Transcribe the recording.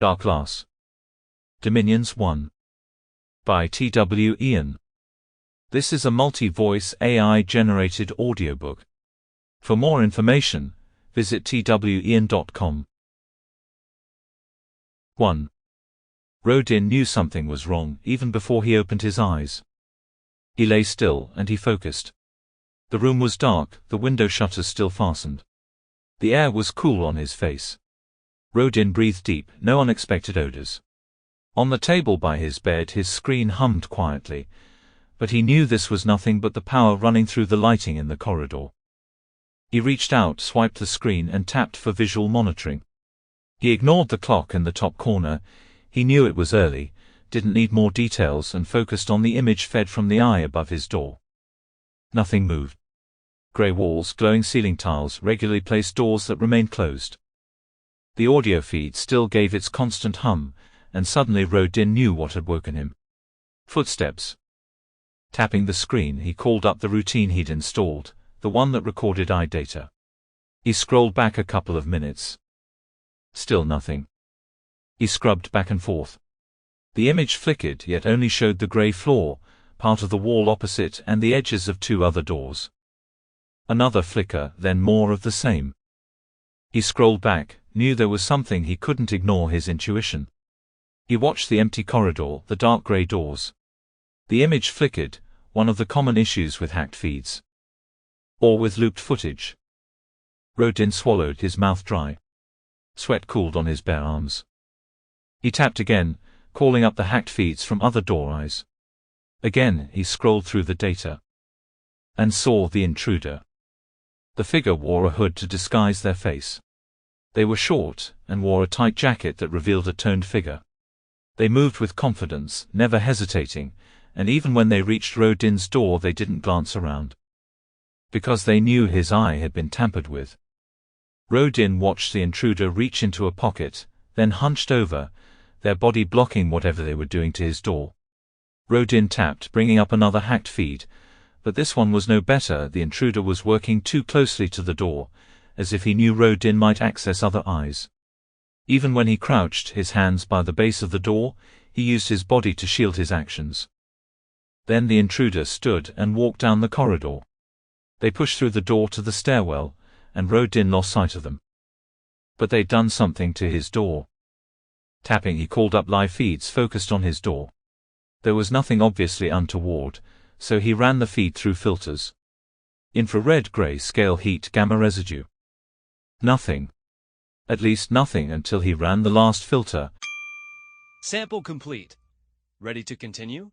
Dark Glass. Dominions 1. By T.W. Iain. This is a multi-voice AI-generated audiobook. For more information, visit twian.com. 1. Rodin knew something was wrong even before he opened his eyes. He lay still and he focused. The room was dark, the window shutters still fastened. The air was cool on his face. Rodin breathed deep, no unexpected odors. On the table by his bed his screen hummed quietly, but he knew this was nothing but the power running through the lighting in the corridor. He reached out, swiped the screen and tapped for visual monitoring. He ignored the clock in the top corner. He knew it was early, didn't need more details, and focused on the image fed from the eye above his door. Nothing moved. Grey walls, glowing ceiling tiles, regularly placed doors that remained closed. The audio feed still gave its constant hum, and suddenly Rodin knew what had woken him. Footsteps. Tapping the screen, he called up the routine he'd installed, the one that recorded eye data. He scrolled back a couple of minutes. Still nothing. He scrubbed back and forth. The image flickered, yet only showed the grey floor, part of the wall opposite, and the edges of 2 other doors. Another flicker, then more of the same. He scrolled back, knew there was something he couldn't ignore, his intuition. He watched the empty corridor, the dark grey doors. The image flickered, one of the common issues with hacked feeds. Or with looped footage. Rodin swallowed, his mouth dry. Sweat cooled on his bare arms. He tapped again, calling up the hacked feeds from other door eyes. Again he scrolled through the data. And saw the intruder. The figure wore a hood to disguise their face. They were short, and wore a tight jacket that revealed a toned figure. They moved with confidence, never hesitating, and even when they reached Rodin's door they didn't glance around. Because they knew his eye had been tampered with. Rodin watched the intruder reach into a pocket, then hunched over, their body blocking whatever they were doing to his door. Rodin tapped, bringing up another hacked feed, but this one was no better. The intruder was working too closely to the door, as if he knew Rodin might access other eyes. Even when he crouched, his hands by the base of the door, he used his body to shield his actions. Then the intruder stood and walked down the corridor. They pushed through the door to the stairwell, and Rodin lost sight of them. But they'd done something to his door. Tapping, he called up live feeds focused on his door. There was nothing obviously untoward, so he ran the feed through filters. Infrared, gray scale, heat, gamma residue. Nothing. At least nothing until he ran the last filter. Sample complete. Ready to continue?